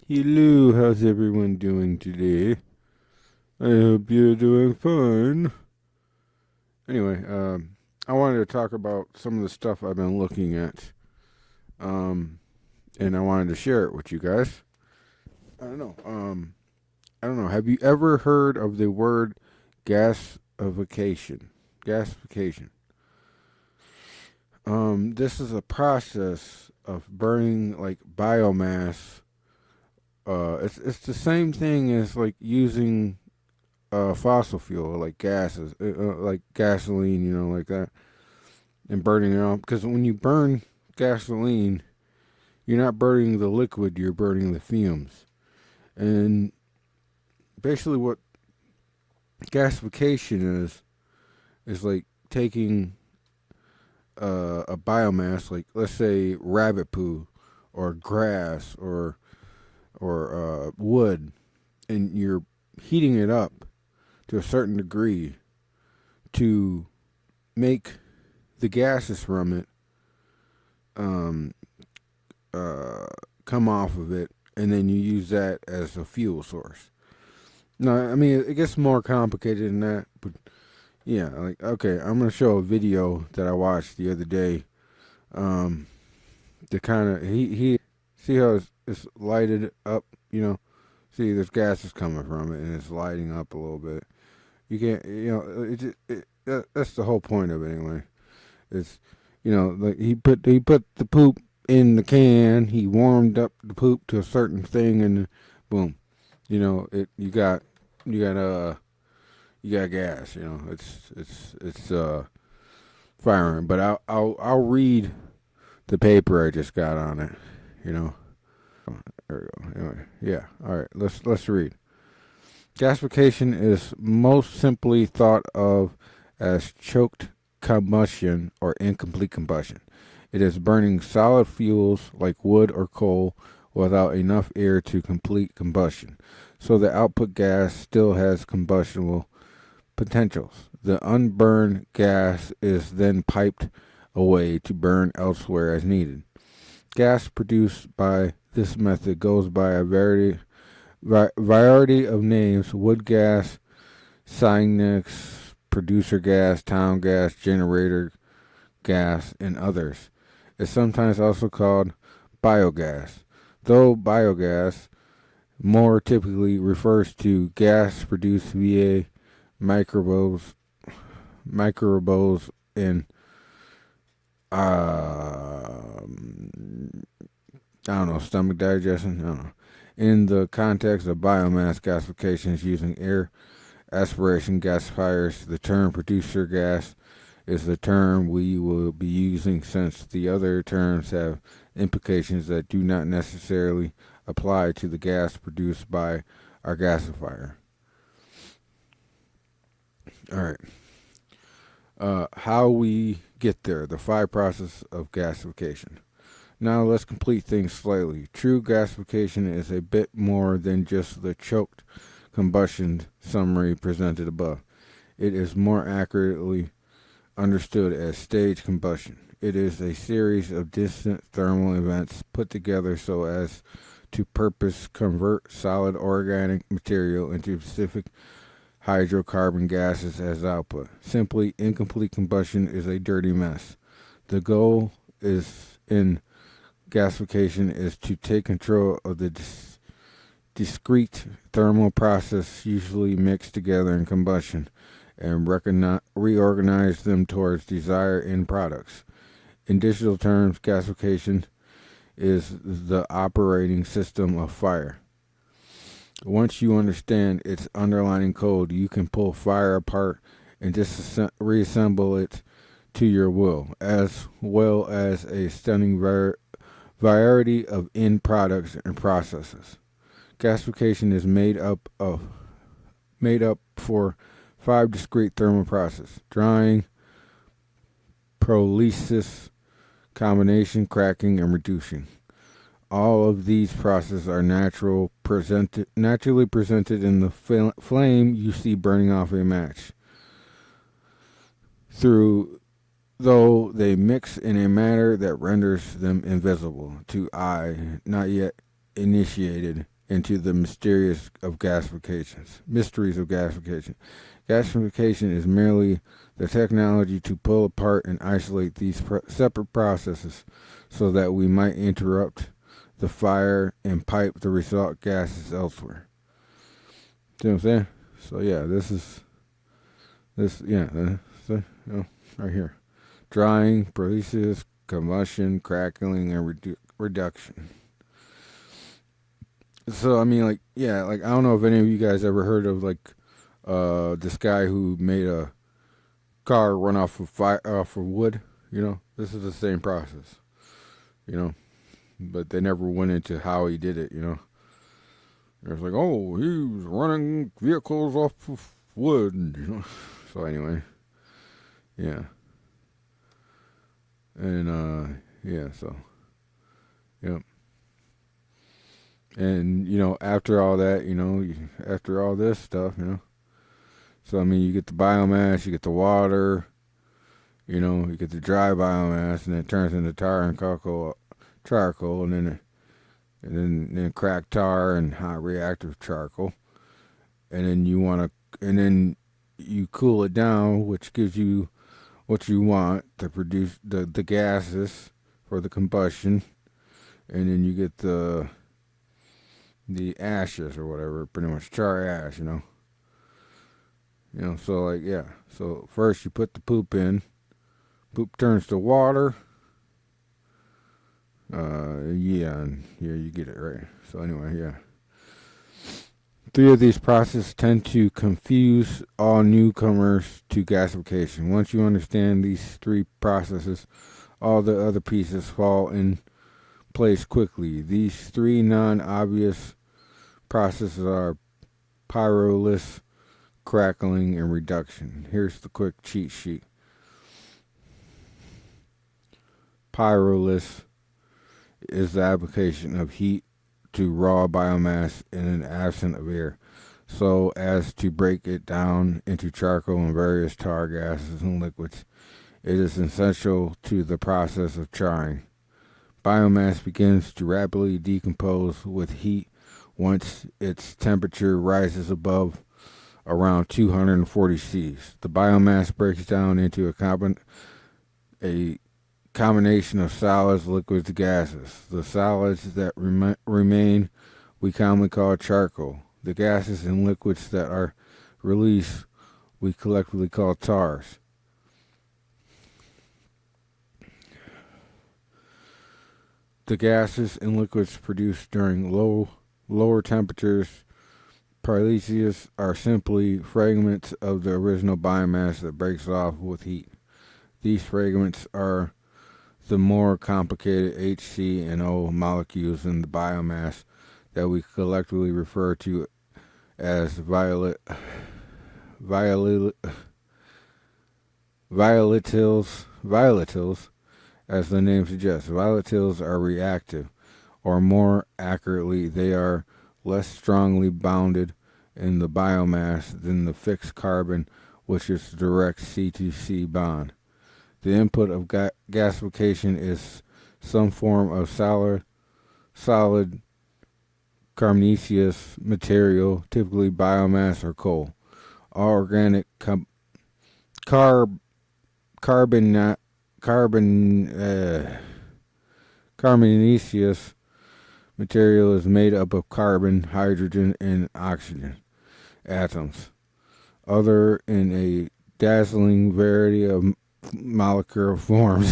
Hello, how's everyone doing today? I hope you're doing fine. Anyway, I wanted to talk about some of the stuff I've been looking at, um, and I wanted to share it with you guys. I don't know. I don't know. Have you ever heard of the word gasification? Gasification. This is a process of burning like biomass. It's the same thing as like using fossil fuel like gases, like gasoline, like that, and burning it off. Because when you burn gasoline, you're not burning the liquid; you're burning the fumes. And basically, what gasification is like taking a biomass, like let's say rabbit poo, or grass, or wood, and you're heating it up to a certain degree to make the gases from it um, uh, come off of it, and then you use that as a fuel source. No, I mean it gets more complicated than that, but yeah, like okay, I'm gonna show a video that I watched the other day. Um, the kind of he see how it's lighted up, See, there's gases coming from it, and it's lighting up a little bit. You can't, that's the whole point of it anyway. It's like he put the poop in the can. He warmed up the poop to a certain thing, and boom, it you got gas. It's firing. But I'll read the paper I just got on it. You know. There we go. Anyway, yeah. All right. Let's read. Gasification is most simply thought of as choked combustion or incomplete combustion. It is burning solid fuels like wood or coal without enough air to complete combustion, so the output gas still has combustible potentials. The unburned gas is then piped away to burn elsewhere as needed. Gas produced by this method goes by a variety of names: wood gas, Signex, producer gas, town gas, generator gas, and others. It's sometimes also called biogas, though biogas more typically refers to gas produced via microbes, microbes in I don't know, stomach digestion. I don't know. In the context of biomass gasifications using air aspiration gasifiers, the term producer gas is the term we will be using, since the other terms have implications that do not necessarily apply to the gas produced by our gasifier. All right. How we get there, the five process of gasification. Now let's complete things slightly. True gasification is a bit more than just the choked combustion summary presented above. It is more accurately understood as stage combustion. It is a series of distant thermal events put together so as to purpose convert solid organic material into specific hydrocarbon gases as output. Simply, incomplete combustion is a dirty mess. The goal is in gasification is to take control of the discrete thermal process usually mixed together in combustion and reorganize them towards desired end products. In digital terms, gasification is the operating system of fire. Once you understand its underlying code, you can pull fire apart and reassemble it to your will, as well as a stunning variety of end products and processes. Gasification is made up for five discrete thermal processes: drying, pyrolysis, combination, cracking, and reducing. All of these processes are naturally presented in the flame you see burning off a match. Through though they mix in a manner that renders them invisible to eye, not yet initiated into the mysteries of gasification. Gasification is merely the technology to pull apart and isolate these separate processes so that we might interrupt the fire and pipe the result gases elsewhere. See what I'm saying? So yeah, right here. Drying, process, combustion, crackling, and reduction. So I mean, like, yeah, like I don't know if any of you guys ever heard of like this guy who made a car run off of wood. This is the same process. But they never went into how he did it. It was like, oh, he was running vehicles off of wood. So anyway, yeah, and yeah, so yep. And after all that, after all this stuff, so I mean, you get the biomass, you get the water, you get the dry biomass, and it turns into tar and charcoal, and then cracked tar and hot reactive charcoal, and then you cool it down, which gives you what you want to produce the gases for the combustion, and then you get the ashes or whatever, pretty much char ash, so like, yeah. So first you put the poop in. Poop turns to water. Yeah, and here you get it right. So anyway, yeah. 3 of these processes tend to confuse all newcomers to gasification. Once you understand these 3 processes, all the other pieces fall in place quickly. These 3 non-obvious processes are pyrolysis, crackling, and reduction. Here's the quick cheat sheet. Pyrolysis is the application of heat to raw biomass in an absence of air, so as to break it down into charcoal and various tar gases and liquids. It is essential to the process of charring. Biomass begins to rapidly decompose with heat once its temperature rises above around 240 Cs. The biomass breaks down into a combination of solids, liquids, gases. The solids that remain we commonly call charcoal. The gases and liquids that are released we collectively call tars. The gases and liquids produced during lower temperatures, pyrolysis, are simply fragments of the original biomass that breaks off with heat. These fragments are the more complicated H, C, and O molecules in the biomass that we collectively refer to as volatiles, as the name suggests. Volatiles are reactive, or more accurately, they are less strongly bounded in the biomass than the fixed carbon, which is the direct C2C bond. The input of gasification is some form of solid carbonaceous material, typically biomass or coal. All organic carbonaceous material is made up of carbon, hydrogen, and oxygen atoms. Other in a dazzling variety of molecular forms.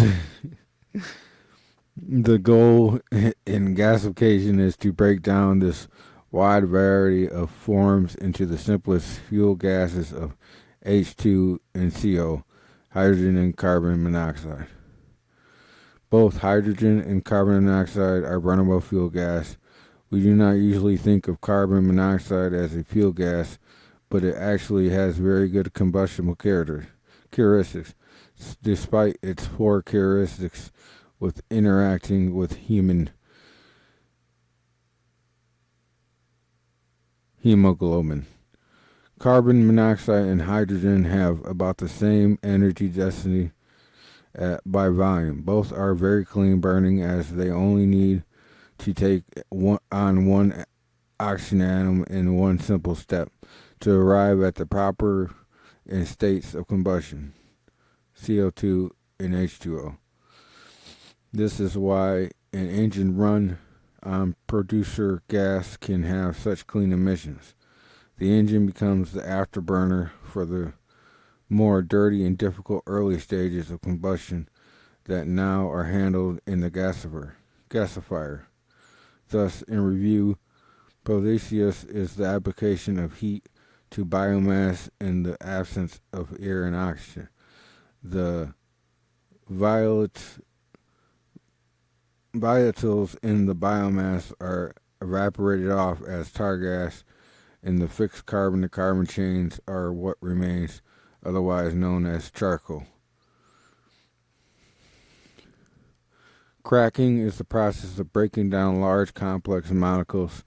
The goal in gasification is to break down this wide variety of forms into the simplest fuel gases of H2 and CO, hydrogen and carbon monoxide. Both hydrogen and carbon monoxide are burnable fuel gas. We do not usually think of carbon monoxide as a fuel gas, but it actually has very good combustible characteristics, despite its poor characteristics with interacting with human hemoglobin. Carbon monoxide and hydrogen have about the same energy density by volume. Both are very clean burning, as they only need to take one oxygen atom in one simple step to arrive at the proper in states of combustion, CO2 and H2O. This is why an engine run on producer gas can have such clean emissions. The engine becomes the afterburner for the more dirty and difficult early stages of combustion that now are handled in the gasifier. Thus, in review, Polysius is the application of heat to biomass in the absence of air and oxygen. The volatiles in the biomass are evaporated off as tar gas, and the fixed carbon-to-carbon chains are what remains, otherwise known as charcoal. Cracking is the process of breaking down large complex molecules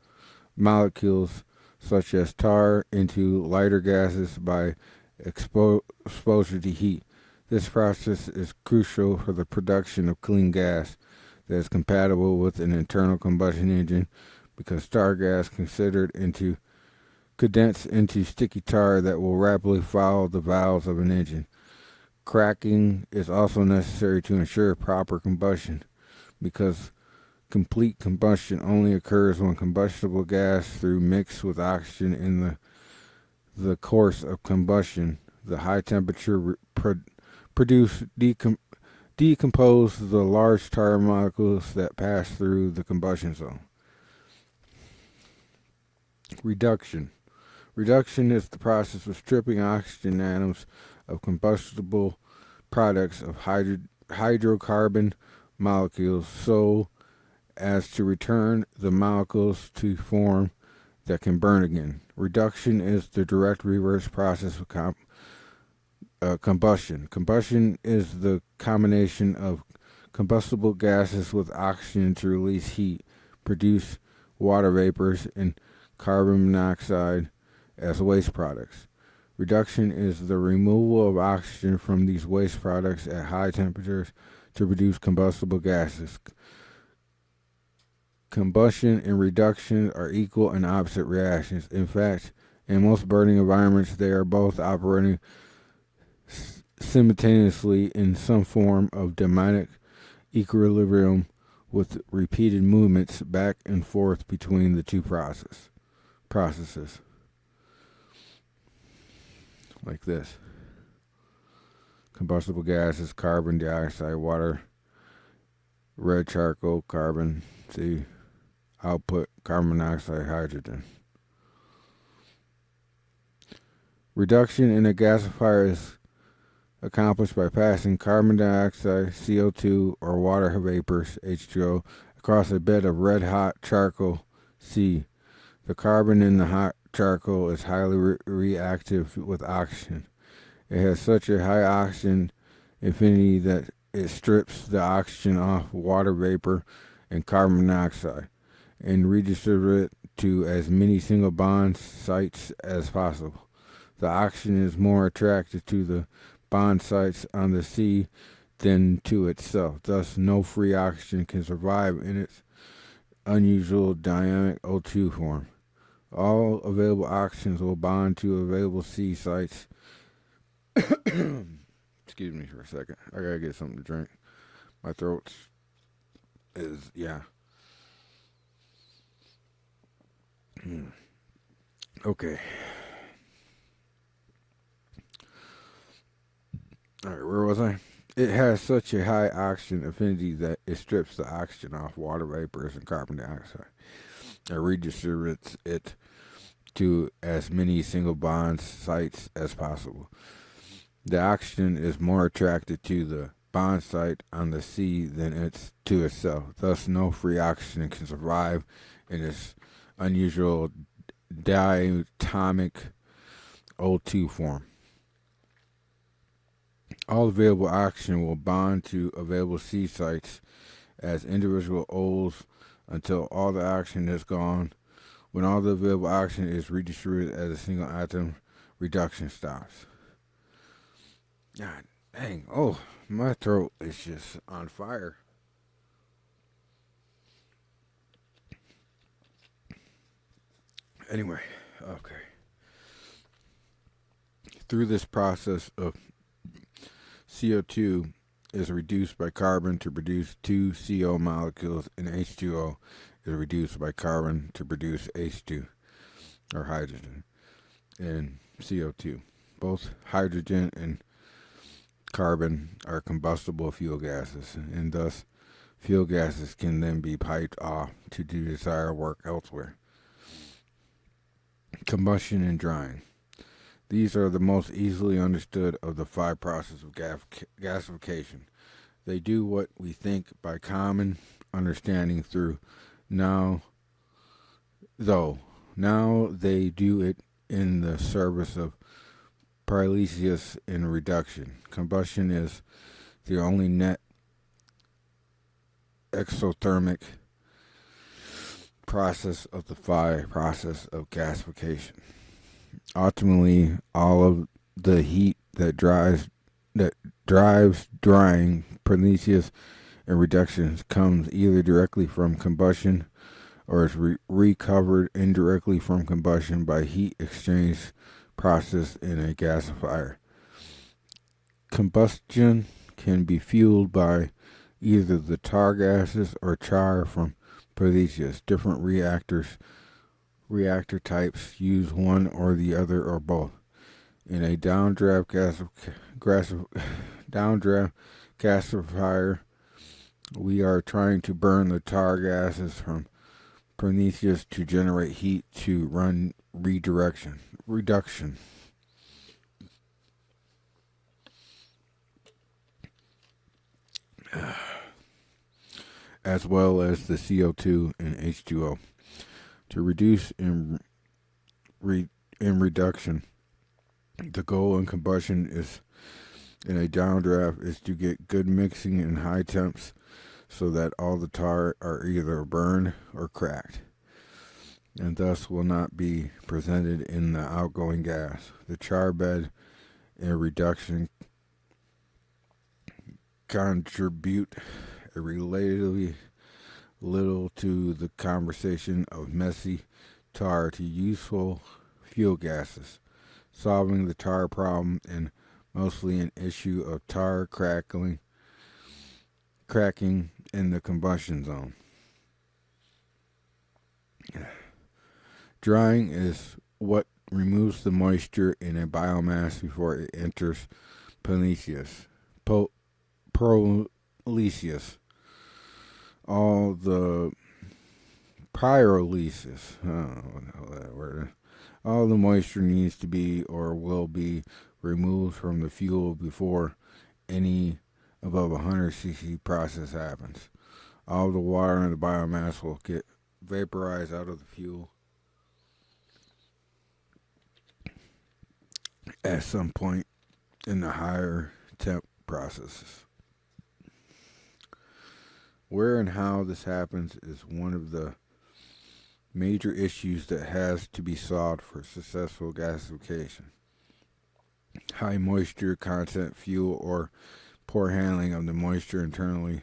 such as tar into lighter gases by exposure to heat. This process is crucial for the production of clean gas that is compatible with an internal combustion engine because tar gas condense into sticky tar that will rapidly follow the valves of an engine. Cracking is also necessary to ensure proper combustion because complete combustion only occurs when combustible gas through mixed with oxygen in the course of combustion. The high temperature decompose the large tar molecules that pass through the combustion zone. Reduction. Reduction is the process of stripping oxygen atoms of combustible products of hydrocarbon molecules so as to return the molecules to form that can burn again. Reduction is the direct reverse process of combustion. Combustion is the combination of combustible gases with oxygen to release heat, produce water vapors, and carbon monoxide as waste products. Reduction is the removal of oxygen from these waste products at high temperatures to produce combustible gases. Combustion and reduction are equal and opposite reactions. In fact, in most burning environments, they are both operating simultaneously in some form of dynamic equilibrium with repeated movements back and forth between the two processes. Like this. Combustible gases, carbon dioxide, water, red charcoal, carbon, see, output, carbon monoxide, hydrogen. Reduction in a gasifier is accomplished by passing carbon dioxide, CO2, or water vapors, H2O, across a bed of red-hot charcoal, C. The carbon in the hot charcoal is highly reactive with oxygen. It has such a high oxygen affinity that it strips the oxygen off water vapor and carbon monoxide and redistributes it to as many single bond sites as possible. The oxygen is more attracted to the bond sites on the C than to itself. Thus, no free oxygen can survive in its unusual dynamic O2 form. All available oxygens will bond to available C sites. Excuse me for a second. I gotta get something to drink. My throat is, yeah. Okay. Alright, where was I? It has such a high oxygen affinity that it strips the oxygen off water vapors and carbon dioxide and redistributes it to as many single bond sites as possible. The oxygen is more attracted to the bond site on the C than it's to itself. Thus, no free oxygen can survive in its unusual diatomic O2 form. All available oxygen will bond to available C sites as individual O's until all the oxygen is gone. When all the available oxygen is redistributed as a single atom, reduction stops. God dang, oh, my throat is just on fire. Anyway, okay. Through this process of CO2 is reduced by carbon to produce two CO molecules, and H2O is reduced by carbon to produce H2, or hydrogen, and CO2. Both hydrogen and carbon are combustible fuel gases, and thus fuel gases can then be piped off to do desired work elsewhere. Combustion and drying. These are the most easily understood of the five processes of gasification. They do what we think by common understanding through now, though. Now they do it in the service of pyrolysis and reduction. Combustion is the only net exothermic process of the five processes of gasification. Ultimately, all of the heat that drives drying, pyrolysis, and reduction comes either directly from combustion or is recovered indirectly from combustion by heat exchange process in a gasifier. Combustion can be fueled by either the tar gases or char from pyrolysis. Different reactor types use one or the other or both. In a downdraft gasifier, we are trying to burn the tar gases from pyrolysis to generate heat to run reduction, as well as the CO2 and H2O. To reduce in reduction, the goal in combustion is in a downdraft is to get good mixing in high temps so that all the tar are either burned or cracked, and thus will not be presented in the outgoing gas. The char bed and reduction contribute a relatively little to the conversion of messy tar to useful fuel gases, solving the tar problem and mostly an issue of tar cracking in the combustion zone. Drying is what removes the moisture in a biomass before it enters pyrolysis. Pyrolysis. All the pyrolysis. All the moisture needs to be or will be removed from the fuel before any above 100 cc process happens. All the water in the biomass will get vaporized out of the fuel at some point in the higher temp processes. Where and how this happens is one of the major issues that has to be solved for successful gasification. High moisture content fuel or poor handling of the moisture internally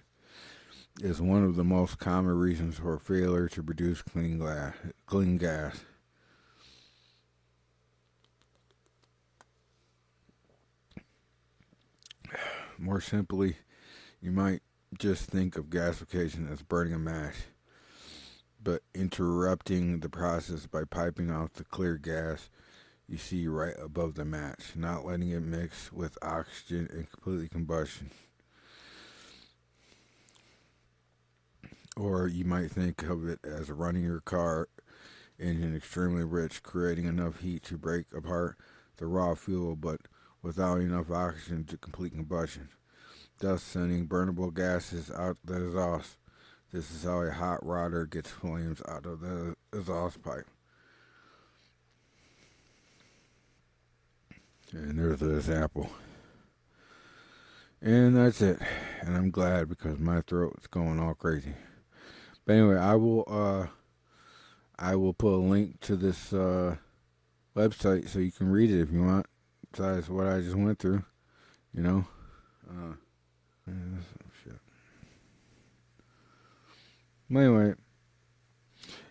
is one of the most common reasons for failure to produce clean gas. More simply, you might just think of gasification as burning a match, but interrupting the process by piping out the clear gas you see right above the match, not letting it mix with oxygen and completely combustion. Or you might think of it as running your car engine extremely rich, creating enough heat to break apart the raw fuel, but without enough oxygen to complete combustion, thus sending burnable gases out the exhaust. This is how a hot rodder gets flames out of the exhaust pipe. And there's an example. And that's it. And I'm glad because my throat is going all crazy. But anyway, I will put a link to this website so you can read it if you want. Besides what I just went through, you know. Shit. Anyway,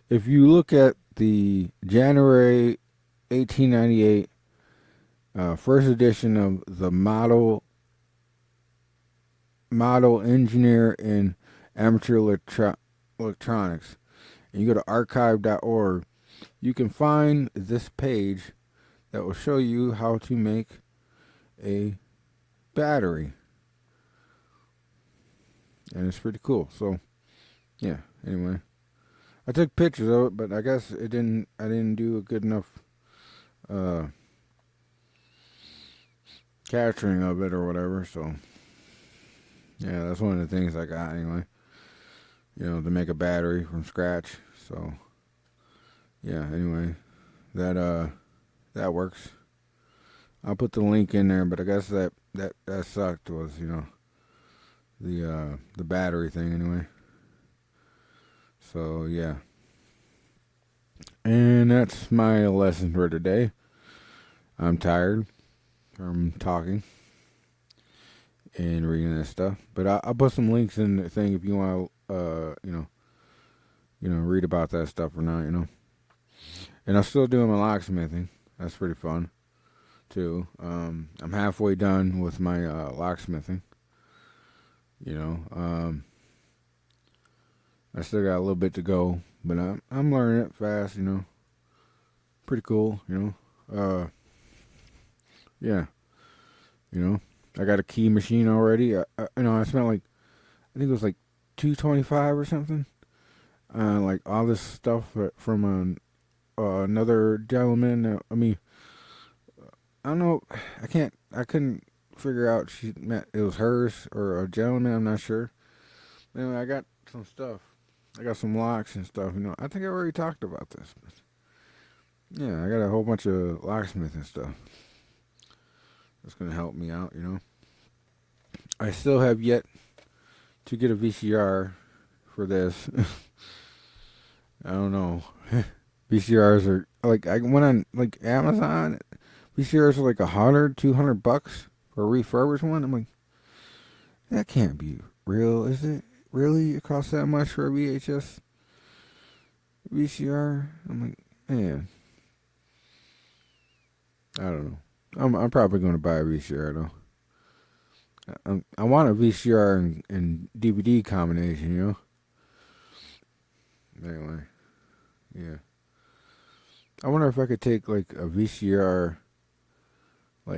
if you look at the January 1898 first edition of the model engineer in amateur electronics. And you go to archive.org, you can find this page that will show you how to make a battery. And it's pretty cool. So, yeah, anyway. I took pictures of it, but I guess I didn't do a good enough capturing of it or whatever, so yeah, that's one of the things I got anyway. To make a battery from scratch. So yeah, anyway, that works. I'll put the link in there, but I guess that sucked was, the battery thing anyway. So yeah. And that's my lesson for today. I'm tired from talking and reading this stuff, but I'll put some links in the thing if you want to, read about that stuff or not, And I'm still doing my locksmithing. That's pretty fun, too. I'm halfway done with my locksmithing. I still got a little bit to go, but I'm learning it fast, Pretty cool, yeah, I got a key machine already. I spent I think it was like $225 or something. Like all this stuff from another gentleman. I don't know. I couldn't figure out she meant it was hers or a gentleman. I'm not sure. Anyway, I got some stuff. I got some locks and stuff. I think I already talked about this. But yeah, I got a whole bunch of locksmithing stuff. That's gonna help me out. I still have yet to get a VCR for this. I don't know. VCRs are I went on Amazon. VCRs are like $100-$200 for a refurbished one. I'm like, that can't be real, is it? Really, it costs that much for a VHS VCR? I'm like, man, I don't know. I'm probably going to buy a VCR though. I want a VCR and DVD combination, Anyway, yeah. I wonder if I could take a VCR, not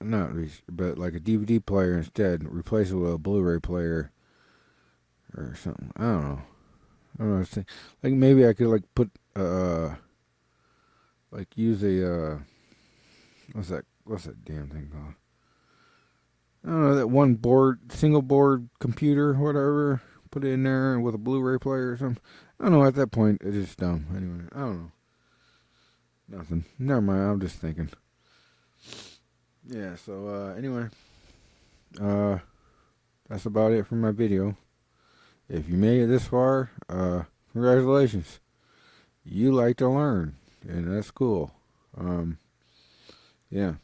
VCR, but a DVD player instead, replace it with a Blu-ray player or something. I don't know. I don't know. Maybe I could put use a what's that damn thing called? I don't know, that one single board computer, whatever. Put it in there with a Blu-ray player or something. I don't know. At that point, it's just dumb. Anyway, I don't know. Nothing. Never mind. I'm just thinking. Yeah. So anyway, that's about it for my video. If you made it this far, congratulations. You like to learn, and that's cool. Yeah.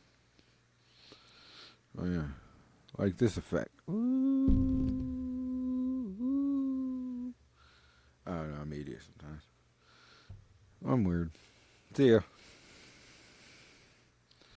Oh yeah. Like this effect. Ooh. I don't know. I'm an idiot sometimes. I'm weird. See ya.